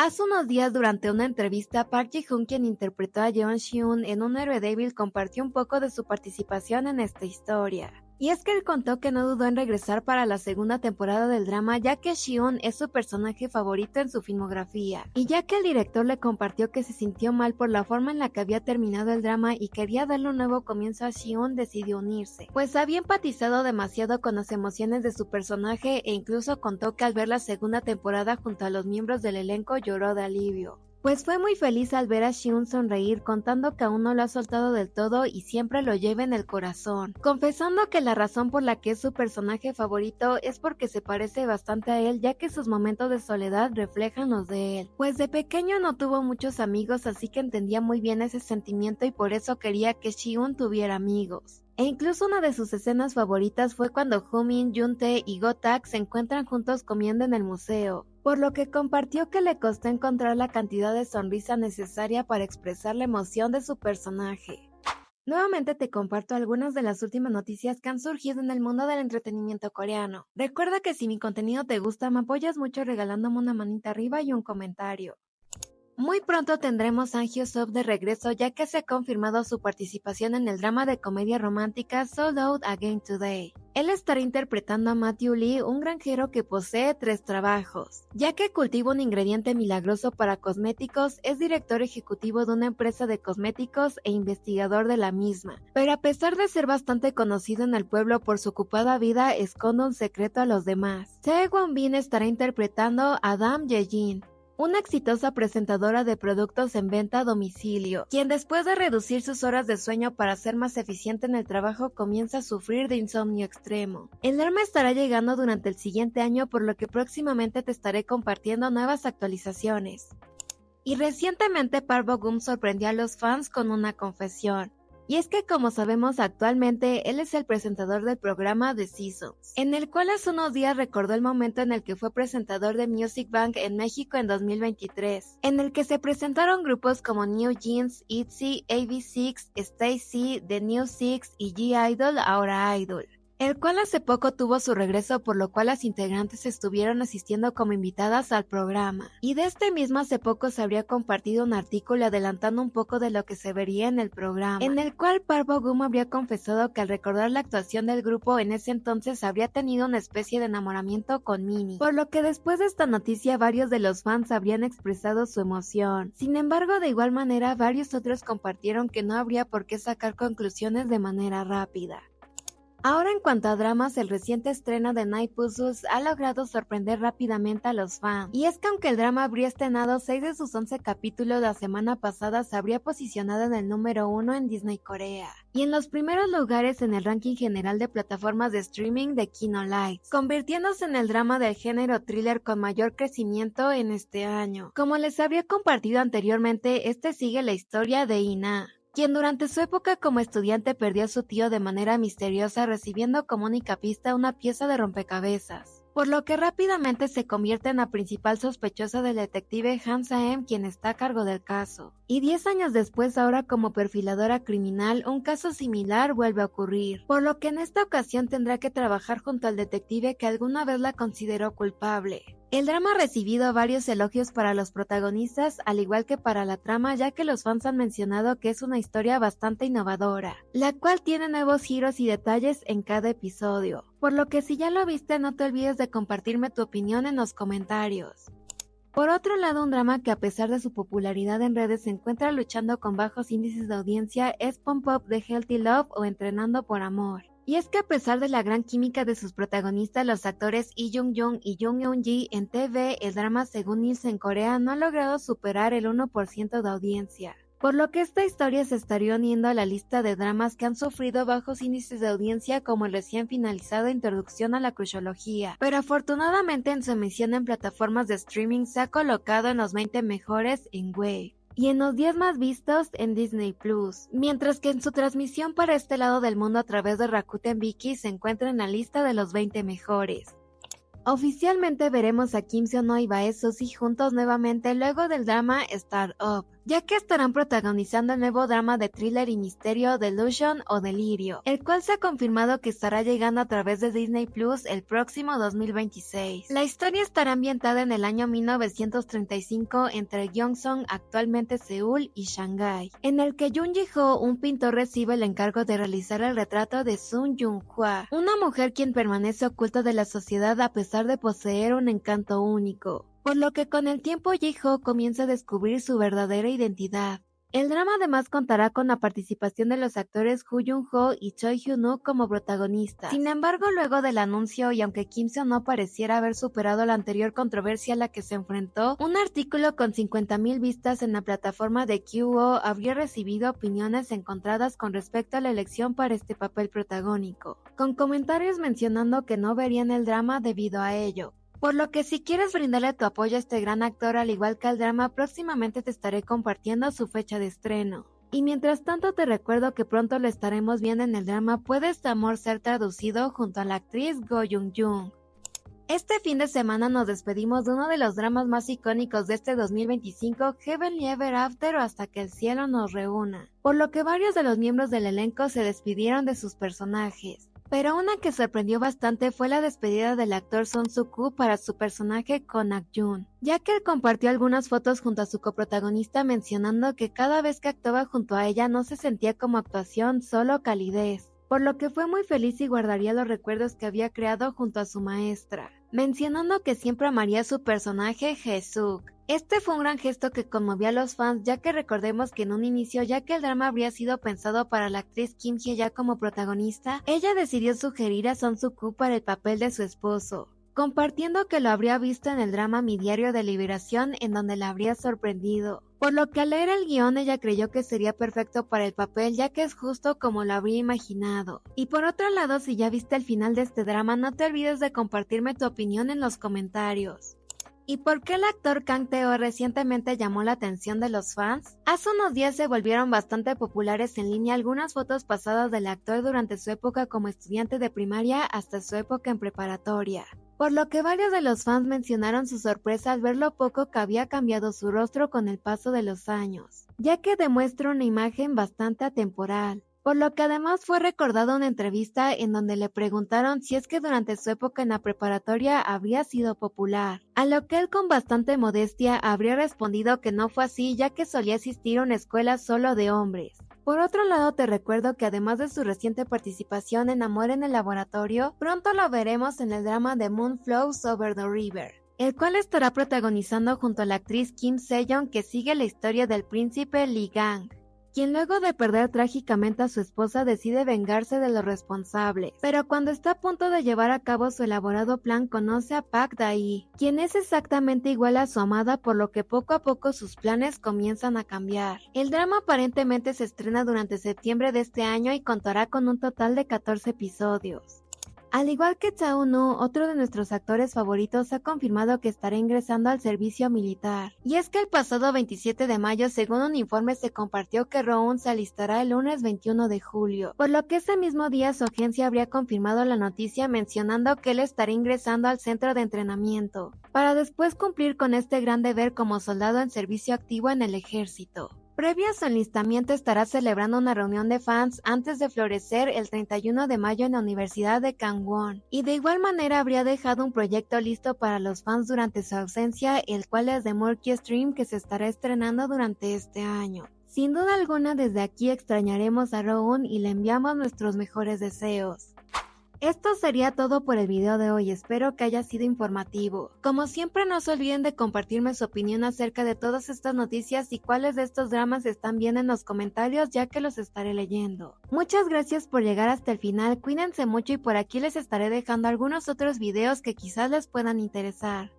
Hace unos días, durante una entrevista, Park Ji-hoon, quien interpretó a Jeon Si-eun en Un héroe débil, compartió un poco de su participación en esta historia. Y es que él contó que no dudó en regresar para la segunda temporada del drama, ya que Si-eun es su personaje favorito en su filmografía. Y ya que el director le compartió que se sintió mal por la forma en la que había terminado el drama y quería darle un nuevo comienzo a Si-eun, decidió unirse, pues había empatizado demasiado con las emociones de su personaje e incluso contó que al ver la segunda temporada junto a los miembros del elenco lloró de alivio. Pues fue muy feliz al ver a Si-eun sonreír, contando que aún no lo ha soltado del todo y siempre lo lleva en el corazón, confesando que la razón por la que es su personaje favorito es porque se parece bastante a él, ya que sus momentos de soledad reflejan los de él, pues de pequeño no tuvo muchos amigos, así que entendía muy bien ese sentimiento y por eso quería que Si-eun tuviera amigos. E incluso una de sus escenas favoritas fue cuando Hoo-min, Yoon-tae y Go-tak se encuentran juntos comiendo en el museo, por lo que compartió que le costó encontrar la cantidad de sonrisa necesaria para expresar la emoción de su personaje. Nuevamente te comparto algunas de las últimas noticias que han surgido en el mundo del entretenimiento coreano. Recuerda que si mi contenido te gusta, me apoyas mucho regalándome una manita arriba y un comentario. Muy pronto tendremos a Sang Hyo-sub de regreso, ya que se ha confirmado su participación en el drama de comedia romántica Sold Out Again Today. Él estará interpretando a Matthew Lee, un granjero que posee 3 trabajos. Ya que cultiva un ingrediente milagroso para cosméticos, es director ejecutivo de una empresa de cosméticos e investigador de la misma. Pero a pesar de ser bastante conocido en el pueblo por su ocupada vida, esconde un secreto a los demás. Tae Won-bin estará interpretando a Dam Ye-jin, una exitosa presentadora de productos en venta a domicilio, quien después de reducir sus horas de sueño para ser más eficiente en el trabajo comienza a sufrir de insomnio extremo. El drama estará llegando durante el siguiente año, por lo que próximamente te estaré compartiendo nuevas actualizaciones. Y recientemente Park Bo-gum sorprendió a los fans con una confesión. Y es que, como sabemos, actualmente él es el presentador del programa The Seasons, en el cual hace unos días recordó el momento en el que fue presentador de Music Bank en México en 2023, en el que se presentaron grupos como New Jeans, ITZY, AB6, Stacey, The New Six y G-Idol, ahora Idol, el cual hace poco tuvo su regreso, por lo cual las integrantes estuvieron asistiendo como invitadas al programa. Y de este mismo hace poco se habría compartido un artículo adelantando un poco de lo que se vería en el programa, en el cual Park Bo-gum habría confesado que al recordar la actuación del grupo en ese entonces habría tenido una especie de enamoramiento con Minnie, por lo que después de esta noticia varios de los fans habrían expresado su emoción. Sin embargo, de igual manera varios otros compartieron que no habría por qué sacar conclusiones de manera rápida. Ahora, en cuanto a dramas, el reciente estreno de Night Puzzles ha logrado sorprender rápidamente a los fans. Y es que aunque el drama habría estrenado 6 de sus 11 capítulos la semana pasada, se habría posicionado en el número 1 en Disney Corea y en los primeros lugares en el ranking general de plataformas de streaming de Kino Lights, convirtiéndose en el drama del género thriller con mayor crecimiento en este año. Como les habría compartido anteriormente, este sigue la historia de Ina, quien durante su época como estudiante perdió a su tío de manera misteriosa, recibiendo como única pista una pieza de rompecabezas, por lo que rápidamente se convierte en la principal sospechosa del detective Han Sa-em, quien está a cargo del caso. Y 10 años después, ahora como perfiladora criminal, un caso similar vuelve a ocurrir, por lo que en esta ocasión tendrá que trabajar junto al detective que alguna vez la consideró culpable. El drama ha recibido varios elogios para los protagonistas, al igual que para la trama, ya que los fans han mencionado que es una historia bastante innovadora, la cual tiene nuevos giros y detalles en cada episodio. Por lo que si ya lo viste, no te olvides de compartirme tu opinión en los comentarios. Por otro lado, un drama que a pesar de su popularidad en redes se encuentra luchando con bajos índices de audiencia es Pump Up The Healthy Love o Entrenando por Amor. Y es que a pesar de la gran química de sus protagonistas, los actores Lee Jung-joon y Jung Eun-ji en TV, el drama según Nielsen Corea no ha logrado superar el 1% de audiencia, por lo que esta historia se estaría uniendo a la lista de dramas que han sufrido bajos índices de audiencia, como el recién finalizado Introducción a la Cruciología, pero afortunadamente en su emisión en plataformas de streaming se ha colocado en los 20 mejores en Wave y en los 10 más vistos en Disney Plus, mientras que en su transmisión para este lado del mundo a través de Rakuten Viki se encuentra en la lista de los 20 mejores. Oficialmente veremos a Kim Seon-ho y Bae Suzy juntos nuevamente luego del drama Start Up. ya que estarán protagonizando el nuevo drama de thriller y misterio Delusion o Delirio, el cual se ha confirmado que estará llegando a través de Disney Plus el próximo 2026. La historia estará ambientada en el año 1935 entre Gyeongsang, actualmente Seúl, y Shanghái, en el que Jung Ji-ho, un pintor, recibe el encargo de realizar el retrato de Sun Jung-hwa, una mujer quien permanece oculta de la sociedad a pesar de poseer un encanto único, por lo que con el tiempo Ji-ho comienza a descubrir su verdadera identidad. El drama además contará con la participación de los actores Hu Jung-ho y Choi Hyun-woo como protagonistas. Sin embargo, luego del anuncio, y aunque Kim Seon-ho pareciera haber superado la anterior controversia a la que se enfrentó, un artículo con 50,000 vistas en la plataforma de QO habría recibido opiniones encontradas con respecto a la elección para este papel protagónico, con comentarios mencionando que no verían el drama debido a ello. Por lo que si quieres brindarle tu apoyo a este gran actor al igual que al drama, próximamente te estaré compartiendo su fecha de estreno. Y mientras tanto te recuerdo que pronto lo estaremos viendo en el drama Puede este amor ser traducido junto a la actriz Go Jung-jung. Este fin de semana nos despedimos de uno de los dramas más icónicos de este 2025, Heavenly Ever After o Hasta que el cielo nos reúna, por lo que varios de los miembros del elenco se despidieron de sus personajes. Pero una que sorprendió bastante fue la despedida del actor Son Soo-koo para su personaje Ko Nak-jun, ya que él compartió algunas fotos junto a su coprotagonista mencionando que cada vez que actuaba junto a ella no se sentía como actuación, solo calidez, por lo que fue muy feliz y guardaría los recuerdos que había creado junto a su maestra, mencionando que siempre amaría a su personaje Hae-suk. Este fue un gran gesto que conmovió a los fans, ya que recordemos que en un inicio, ya que el drama habría sido pensado para la actriz Kim Hye-ja como protagonista, ella decidió sugerir a Son Soo-koo para el papel de su esposo, compartiendo que lo habría visto en el drama Mi Diario de Liberación, en donde la habría sorprendido. Por lo que al leer el guión ella creyó que sería perfecto para el papel, ya que es justo como lo habría imaginado. Y por otro lado, si ya viste el final de este drama, no te olvides de compartirme tu opinión en los comentarios. ¿Y por qué el actor Kang Tae-ho recientemente llamó la atención de los fans? Hace unos días se volvieron bastante populares en línea algunas fotos pasadas del actor durante su época como estudiante de primaria hasta su época en preparatoria, por lo que varios de los fans mencionaron su sorpresa al ver lo poco que había cambiado su rostro con el paso de los años, ya que demuestra una imagen bastante atemporal. Por lo que además fue recordado una entrevista en donde le preguntaron si es que durante su época en la preparatoria habría sido popular, a lo que él con bastante modestia habría respondido que no fue así, ya que solía asistir a una escuela solo de hombres. Por otro lado, te recuerdo que además de su reciente participación en Amor en el Laboratorio, pronto lo veremos en el drama The Moon Flows Over the River, el cual estará protagonizando junto a la actriz Kim Se-yeon, que sigue la historia del príncipe Lee Gang, quien luego de perder trágicamente a su esposa decide vengarse de los responsables, pero cuando está a punto de llevar a cabo su elaborado plan conoce a Park Da-hee, quien es exactamente igual a su amada, por lo que poco a poco sus planes comienzan a cambiar. El drama aparentemente se estrena durante septiembre de este año y contará con un total de 14 episodios. Al igual que Cha Eun-woo, otro de nuestros actores favoritos, ha confirmado que estará ingresando al servicio militar. Y es que el pasado 27 de mayo, según un informe, se compartió que Rowoon se alistará el lunes 21 de julio, por lo que ese mismo día su agencia habría confirmado la noticia mencionando que él estará ingresando al centro de entrenamiento, para después cumplir con este gran deber como soldado en servicio activo en el ejército. Previo a su enlistamiento estará celebrando una reunión de fans antes de florecer el 31 de mayo en la Universidad de Gangwon, y de igual manera habría dejado un proyecto listo para los fans durante su ausencia, el cual es The Murky Stream, que se estará estrenando durante este año. Sin duda alguna, desde aquí extrañaremos a Rowoon y le enviamos nuestros mejores deseos. Esto sería todo por el video de hoy, espero que haya sido informativo. Como siempre, no se olviden de compartirme su opinión acerca de todas estas noticias y cuáles de estos dramas están bien en los comentarios, ya que los estaré leyendo. Muchas gracias por llegar hasta el final, cuídense mucho y por aquí les estaré dejando algunos otros videos que quizás les puedan interesar.